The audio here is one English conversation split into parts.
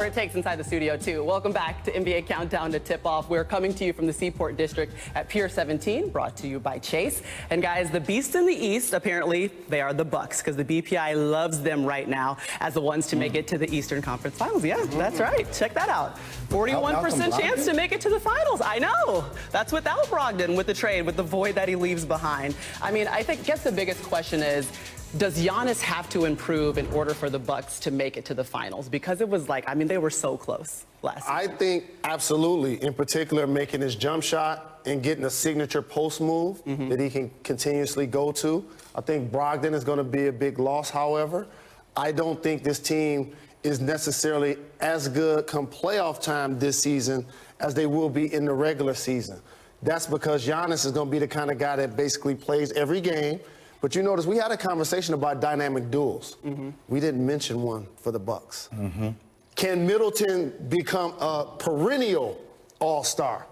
It takes inside the studio too. Welcome back to NBA Countdown to Tip-Off. We're coming to you from the Seaport District at Pier 17, brought to you by Chase. And guys, the beast in the East, apparently, they are the Bucks, because the BPI loves them right now as the ones to make it to the Eastern Conference Finals. Yeah, that's right. Check that out. 41% chance to make it to the finals. I know. That's without Brogdon with the trade, with the void that he leaves behind. I mean, I guess the biggest question is, does Giannis have to improve in order for the Bucks to make it to the finals? Because it was like, I mean, they were so close last season. I think absolutely, in particular, making his jump shot and getting a signature post move that he can continuously go to. I think Brogdon is going to be a big loss, however. I don't think this team is necessarily as good come playoff time this season as they will be in the regular season. That's because Giannis is going to be the kind of guy that basically plays every game. But you notice we had a conversation about dynamic duels. We didn't mention one for the Bucks. Can Middleton become a perennial all-star?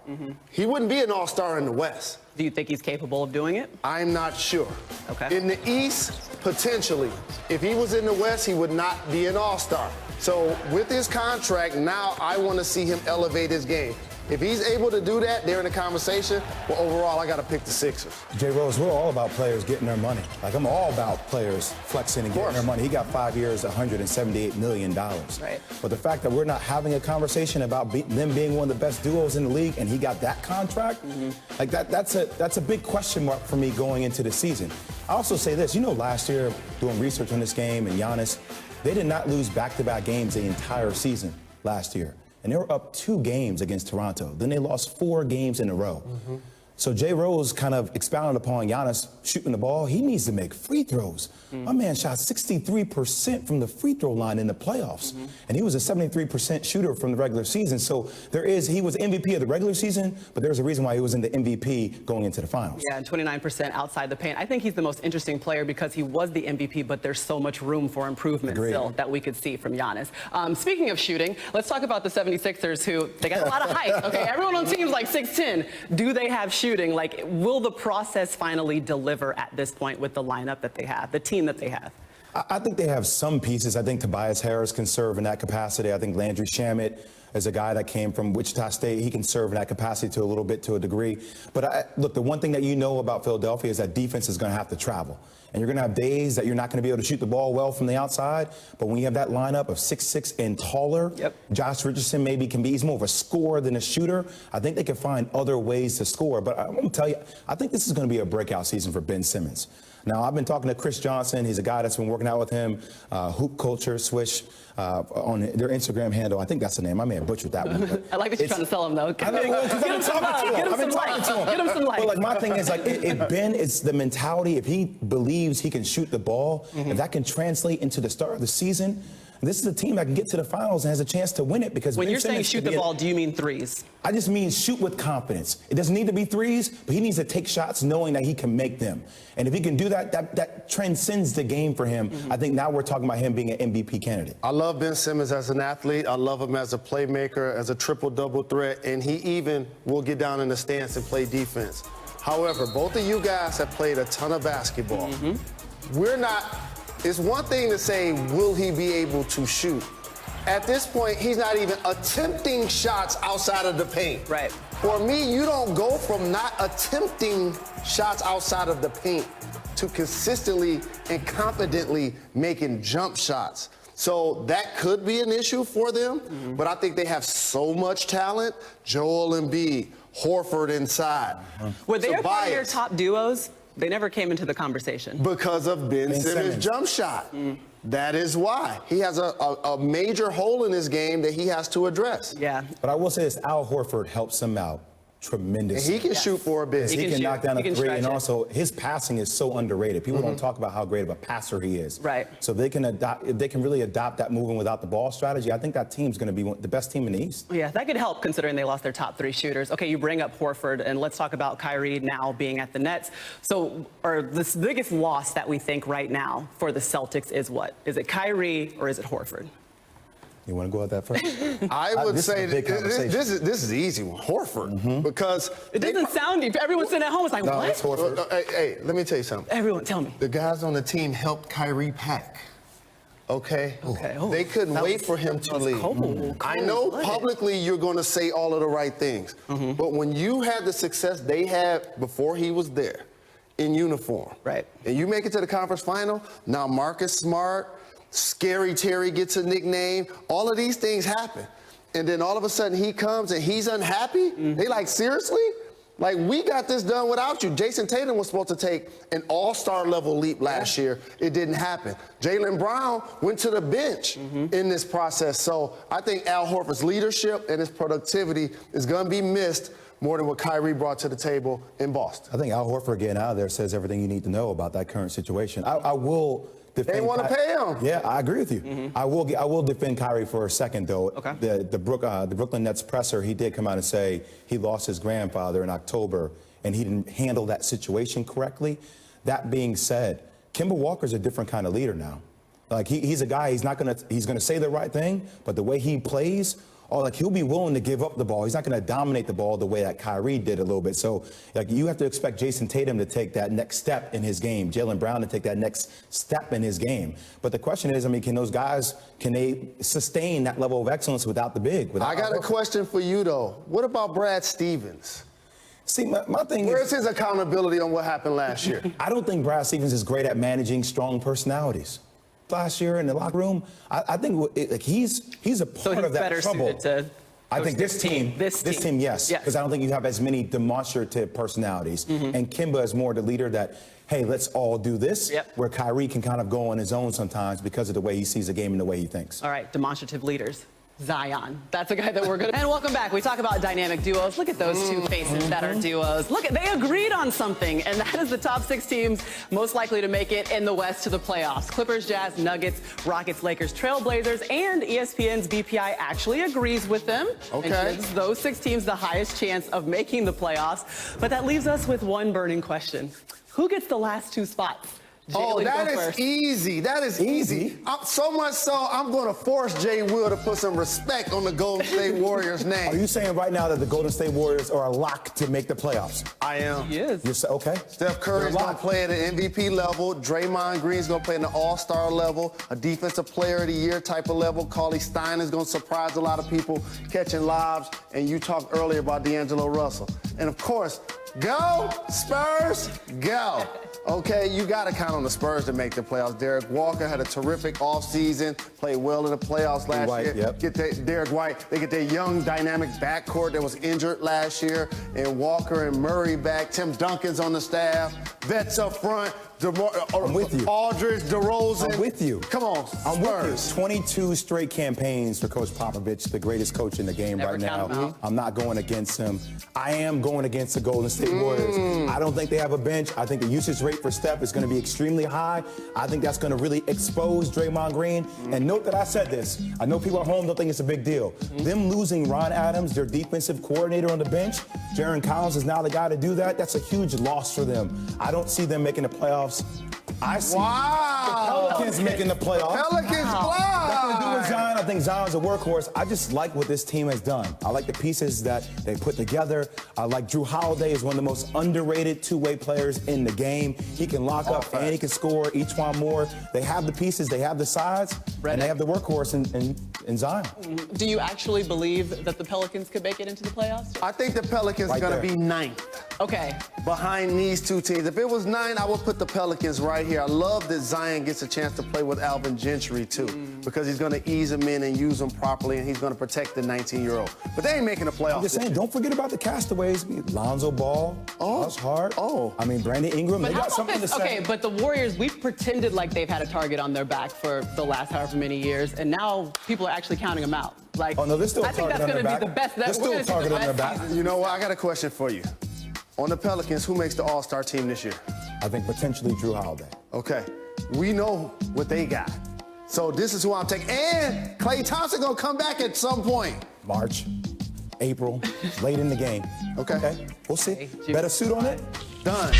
He wouldn't be an all-star in the West. Do you think he's capable of doing it? I'm not sure. Okay. In the East, potentially. If he was in the West, he would not be an all-star. So with his contract, now I want to see him elevate his game. If he's able to do that, they're in the conversation. Well, overall, I got to pick the Sixers. Jay Rose, we're all about players getting their money. Like, I'm all about players flexing and getting their money. He got 5 years, $178 million. Right. But the fact that we're not having a conversation about them being one of the best duos in the league and he got that contract, like that's a big question mark for me going into the season. I also say this, you know, last year doing research on this game and Giannis, they did not lose back-to-back games the entire season last year. And they were up 2 games against Toronto. Then they lost 4 games in a row. So Jay Rose kind of expounded upon Giannis shooting the ball. He needs to make free throws. My man shot 63% from the free throw line in the playoffs. And he was a 73% shooter from the regular season. So he was MVP of the regular season, but there's a reason why he was in the MVP going into the finals. Yeah, and 29% outside the paint. I think he's the most interesting player because he was the MVP, but there's so much room for improvement still that we could see from Giannis. Speaking of shooting, let's talk about the 76ers, who they got a lot of height. Okay, everyone on teams like 6'10". Do they have shooting? Like, will the process finally deliver at this point with the lineup that they have, the team that they have? I think they have some pieces. I think Tobias Harris can serve in that capacity. I think Landry Shamet is a guy that came from Wichita State. He can serve in that capacity to a degree. But look, the one thing that you know about Philadelphia is that defense is going to have to travel. And you're going to have days that you're not going to be able to shoot the ball well from the outside. But when you have that lineup of 6'6" and taller, Josh Richardson maybe he's more of a scorer than a shooter. I think they can find other ways to score. But I'm going to tell you, I think this is going to be a breakout season for Ben Simmons. Now, I've been talking to Chris Johnson. He's a guy that's been working out with him, Hoop Culture, Swish, on their Instagram handle. I think that's the name. I may have butchered that one. I like that you're trying to sell him, though. Get him some light. But, like, my thing is, like, if Ben is the mentality, if he believes he can shoot the ball, if that can translate into the start of the season, this is a team that can get to the finals and has a chance to win it. Because when you're saying shoot the ball, do you mean threes? I just mean shoot with confidence. It doesn't need to be threes, but he needs to take shots knowing that he can make them. And if he can do that, that transcends the game for him. I think now we're talking about him being an MVP candidate. I love Ben Simmons as an athlete. I love him as a playmaker, as a triple-double threat, and he even will get down in the stance and play defense. However, both of you guys have played a ton of basketball. It's one thing to say, will he be able to shoot? At this point, he's not even attempting shots outside of the paint. Right. For me, you don't go from not attempting shots outside of the paint to consistently and confidently making jump shots. So that could be an issue for them, but I think they have so much talent. Joel Embiid, Horford inside. Were they a part of your top duos? They never came into the conversation. Because of Ben Simmons' jump shot. That is why. He has a major hole in his game that he has to address. Yeah. But I will say this, Al Horford helps him out tremendously. And he can shoot for a bit. He can knock down a three, and also his passing is so underrated. People don't talk about how great of a passer he is. Right. So they can really adopt that moving without the ball strategy. I think that team's going to be the best team in the East. Yeah, that could help considering they lost their top 3 shooters. Okay, you bring up Horford, and let's talk about Kyrie now being at the Nets. So, the biggest loss that we think right now for the Celtics is what? Is it Kyrie or is it Horford? You want to go at that first? I would say this is the easy one, Horford, because it doesn't sound deep. Everyone sitting at home is like, no, what? It's Horford. Hey, let me tell you something. Everyone, tell me. The guys on the team helped Kyrie pack. Okay. Oh, They couldn't wait for him to leave. I know publicly you're going to say all of the right things, but when you had the success they had before he was there in uniform, right, and you make it to the conference final, now Marcus Smart, Scary Terry gets a nickname, all of these things happen. And then all of a sudden he comes and he's unhappy? They like, seriously? Like, we got this done without you. Jason Tatum was supposed to take an all-star level leap last year. It didn't happen. Jaylen Brown went to the bench in this process. So I think Al Horford's leadership and his productivity is going to be missed more than what Kyrie brought to the table in Boston. I think Al Horford getting out of there says everything you need to know about that current situation. I will defend. They want to pay him. Yeah, I agree with you. I will defend Kyrie for a second, though. Okay. The Brooklyn Nets presser, he did come out and say he lost his grandfather in October and he didn't handle that situation correctly. That being said, Kemba Walker's a different kind of leader now. Like he's a guy, he's gonna say the right thing, but the way he plays, he'll be willing to give up the ball. He's not going to dominate the ball the way that Kyrie did a little bit. So, you have to expect Jason Tatum to take that next step in his game, Jaylen Brown to take that next step in his game. But the question is, can those guys, can they sustain that level of excellence without the big? I got a question for you, though. What about Brad Stevens? See, my thing is, where's his accountability on what happened last year? I don't think Brad Stevens is great at managing strong personalities. Last year in the locker room, I think he's a part of that trouble. I think this team, yes, because I don't think you have as many demonstrative personalities. And Kemba is more the leader that, hey, let's all do this, where Kyrie can kind of go on his own sometimes because of the way he sees the game and the way he thinks. All right, demonstrative leaders. Zion. That's a guy that we're going to... And welcome back. We talk about dynamic duos. Look at those two faces that are duos. Look, they agreed on something, and that is the top 6 teams most likely to make it in the West to the playoffs. Clippers, Jazz, Nuggets, Rockets, Lakers, Trailblazers, and ESPN's BPI actually agrees with them. Okay. And gives those 6 teams the highest chance of making the playoffs. But that leaves us with one burning question. Who gets the last 2 spots? Jalen, that is easy. That is easy. So much so, I'm going to force Jay Will to put some respect on the Golden State Warriors' name. Are you saying right now that the Golden State Warriors are a lock to make the playoffs? I am. He is. Okay. Steph Curry's going to play at an MVP level. Draymond Green's going to play at an all-star level, a defensive player of the year type of level. Cauley Stein is going to surprise a lot of people catching lobs. And you talked earlier about D'Angelo Russell. And, of course, go Spurs, go. Okay, you got to count on the Spurs to make the playoffs. Derek Walker had a terrific offseason, played well in the playoffs last year. Get Derek White. They get their young, dynamic backcourt that was injured last year, and Walker and Murray back. Tim Duncan's on the staff. Vets up front. I'm with you. Aldridge, DeRozan. I'm with you. Come on, Spurs. I'm with you. 22 straight campaigns for Coach Popovich, the greatest coach in the game right now. I'm not going against him. I am going against the Golden State Warriors. I don't think they have a bench. I think the usage rate for Steph is going to be extremely high. I think that's going to really expose Draymond Green. And note that I said this. I know people at home don't think it's a big deal. Them losing Ron Adams, their defensive coordinator on the bench, Jaron Collins is now the guy to do that. That's a huge loss for them. I don't see them making the playoffs. I see the Pelicans making the playoffs. Pelicans fly. Nothing to do with Zion. I think Zion's a workhorse. I just like what this team has done. I like the pieces that they put together. I like Drew Holiday is one of the most underrated two-way players in the game. He can lock up and he can score each one more. They have the pieces, they have the size, and they have the workhorse in Zion. Do you actually believe that the Pelicans could make it into the playoffs? I think the Pelicans are going to be 9th. Okay. Behind these 2 teams. If it was 9, I would put the Pelicans right here. I love that Zion gets a chance to play with Alvin Gentry, too, because he's going to ease him in and use him properly, and he's going to protect the 19-year-old. But they ain't making the playoffs. I'm just saying, don't forget about the castaways. Lonzo Ball, Josh Hart. Brandon Ingram. They got something to say. Okay, but the Warriors, we've pretended like they've had a target on their back for the last however many years, and now people are actually counting them out. Like, oh, no, there's still a I think target that's on their back. Be the best. There's still a target on their back. You know what? I got a question for you. On the Pelicans, who makes the All-Star team this year? I think potentially Drew Holiday. Okay. We know what they got. So this is who I'm taking. And Klay Thompson going to come back at some point. March, April, late in the game. Okay. We'll see. Bet a suit on it? Done.